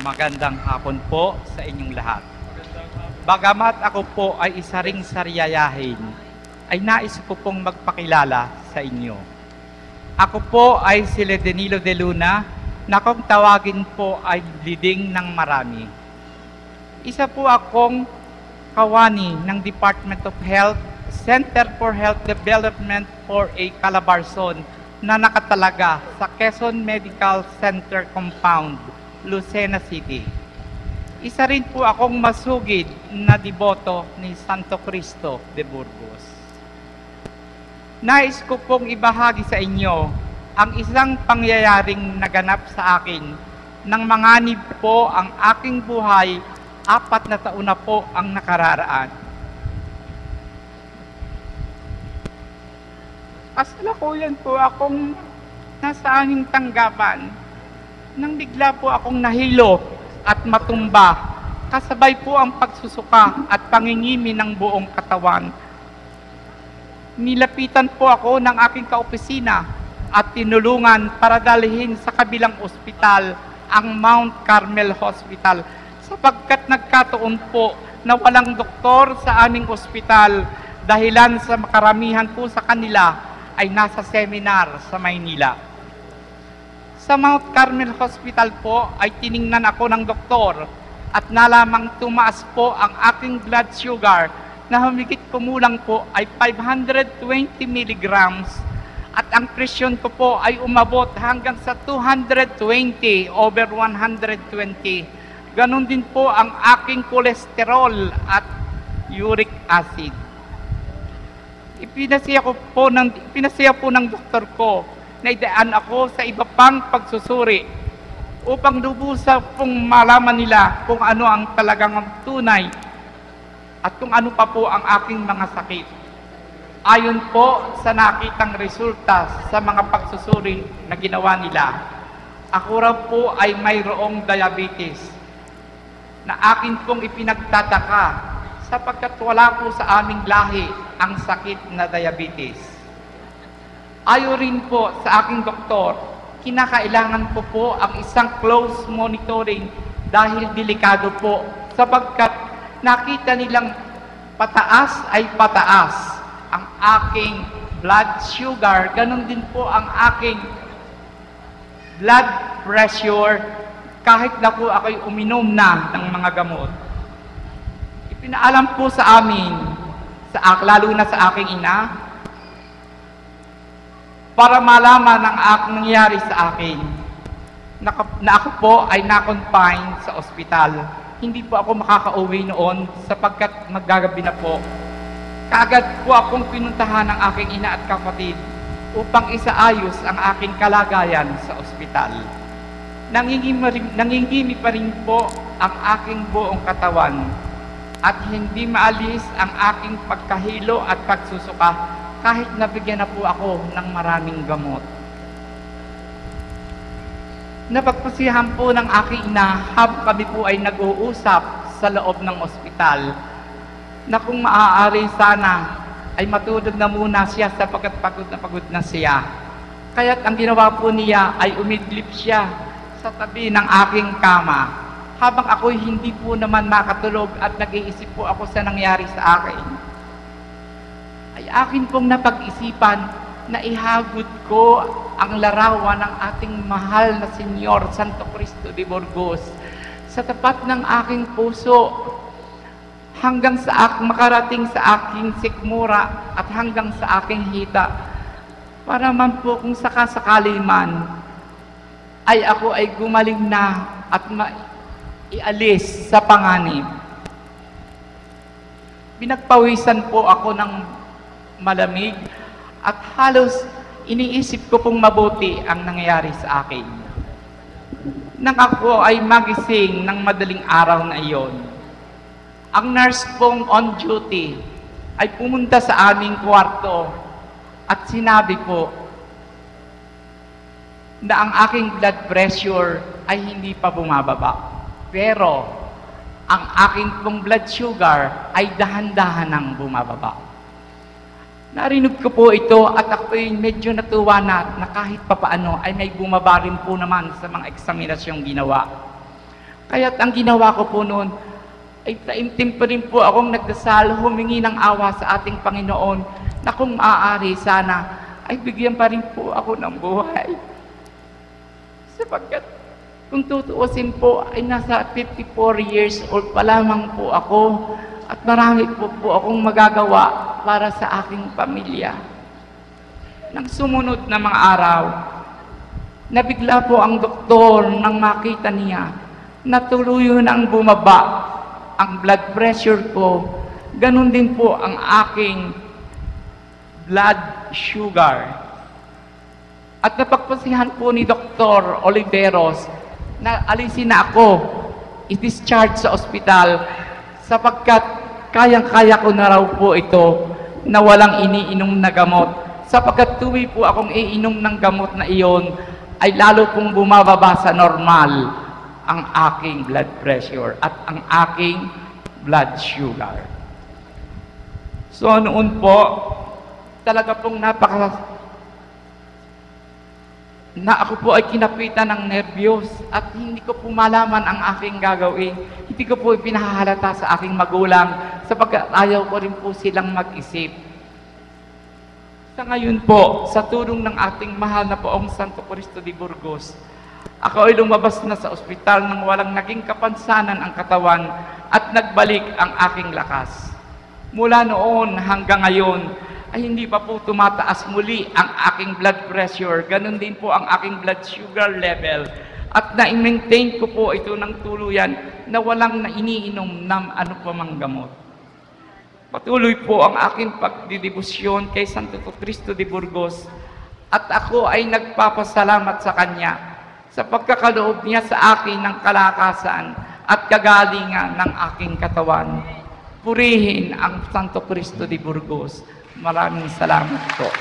Magandang hapon po sa inyong lahat. Bagamat ako po ay isa ring saryayahin, ay nais ko pong magpakilala sa inyo. Ako po ay si Ledenilo de Luna, na kung tawagin po ay Liding ng Marami. Isa po akong kawani ng Department of Health, Center for Health Development for a Calabarzon na nakatalaga sa Quezon Medical Center Compound, Lucena City. Isa rin po akong masugid na deboto ni Santo Cristo de Burgos. Nais ko pong ibahagi sa inyo ang isang pangyayaring naganap sa akin nang manganib po ang aking buhay 4 na taon na po ang nakararaan. Kasalukuyan po akong nasa aming tanggapan nang bigla po akong nahilo at matumba, kasabay po ang pagsusuka at pangingimi ng buong katawan. Nilapitan po ako ng aking kaopisina at tinulungan para dalhin sa kabilang ospital, ang Mount Carmel Hospital, sapagkat nagkataon po na walang doktor sa aming ospital dahilan sa makaramihan po sa kanila ay nasa seminar sa Maynila. Sa Mount Carmel Hospital po ay tiningnan ako ng doktor at nalamang tumaas po ang aking blood sugar na humigit kumulang po ay 520 milligrams at ang presyon ko po ay umabot hanggang sa 220/120. Ganon din po ang aking kolesterol at uric acid. Pinasiya po ng doktor ko na idaan ako sa iba pang pagsusuri upang lubusan pong malaman nila kung ano ang talagang tunay at kung ano pa po ang aking mga sakit. Ayon po sa nakitang resulta sa mga pagsusuri na ginawa nila, ako raw po ay mayroong diabetes na akin pong ipinagtataka sapagkat wala po sa aming lahi ang sakit na diabetes. Ayon rin po sa aking doktor, kinakailangan ko po ang isang close monitoring dahil delikado po sapagkat nakita nilang pataas ay pataas ang aking blood sugar, ganun din po ang aking blood pressure kahit na po ako'y uminom na ng mga gamot. Ipinaalam po sa amin, lalo na sa aking ina, para malaman ang nangyari sa akin na ako po ay na-confine sa ospital. Hindi po ako makakauwi noon sapagkat maggagabi na po. Kaagad po akong pinuntahan ng aking ina at kapatid upang isaayos ang aking kalagayan sa ospital. Nangingimi pa rin po ang aking buong katawan at hindi maalis ang aking pagkahilo at pagsusuka kahit nabigyan na po ako ng maraming gamot. Napagpasihan po ng aking ina habang kami po ay nag-uusap sa loob ng ospital na kung maaari sana ay matulog na muna siya sapagkat pagod na siya. Kaya't ang ginawa po niya ay umidlip siya sa tabi ng aking kama habang ako'y hindi po naman makatulog at nag-iisip po ako sa nangyari sa akin. Ay akin pong napag-isipan na ihagod ko ang larawan ng ating mahal na Senyor Santo Cristo de Burgos sa tapat ng aking puso hanggang sa makarating sa aking sikmura at hanggang sa aking hita para man po kung sakasakali man ay ako ay gumaling na at maialis sa panganib. Pinagpawisan po ako ng malamig at halos iniisip ko pong mabuti ang nangyayari sa akin. Nang ako ay magising ng madaling araw na iyon, ang nurse pong on duty ay pumunta sa aming kwarto at sinabi po na ang aking blood pressure ay hindi pa bumababa. Pero ang aking pong blood sugar ay dahan-dahan nang bumababa. Narinig ko po ito at ako'y medyo natuwa na kahit papaano ay may bumaba rin po naman sa mga eksaminasyong ginawa. Kaya't ang ginawa ko po noon, ay taimtim pa rin po akong nagdasal, humingi ng awa sa ating Panginoon na kung maaari sana ay bigyan pa rin po ako ng buhay. Sapagkat kung tutuusin po ay nasa 54 years old pa lamang po ako at marami po akong magagawa para sa aking pamilya. Nang sumunod na mga araw, nabigla po ang doktor nang makita niya na tuluyan ang bumaba ang blood pressure ko, ganun din po ang aking blood sugar. At napagpasihan po ni Dr. Oliveros na alisin na ako, i-discharge sa ospital sapagkat kayang-kaya ko na raw po ito na walang iniinom na gamot. Sapagkat tuwi po akong iinom ng gamot na iyon, ay lalo pong bumababa sa normal ang aking blood pressure at ang aking blood sugar. So noon po, talaga pong ako po ay kinapitan ng nervyos at hindi ko po malaman ang aking gagawin. Hindi ko po ipinahahalata sa aking magulang sapagkat ayaw ko rin po silang mag-isip. Sa ngayon po, sa tulong ng ating mahal na poong Santo Cristo de Burgos, ako ay lumabas na sa ospital nang walang naging kapansanan ang katawan at nagbalik ang aking lakas. Mula noon hanggang ngayon ay hindi pa po tumataas muli ang aking blood pressure. Ganon din po ang aking blood sugar level. At na-maintain ko po ito ng tuluyan na walang iniinom ng ano pa mang gamot. Patuloy po ang aking pagdidibusyon kay Santo Cristo de Burgos at ako ay nagpapasalamat sa Kanya sa pagkakaloob niya sa akin ng kalakasan at kagalingan ng aking katawan. Purihin ang Santo Cristo de Burgos. Maraming salamat po.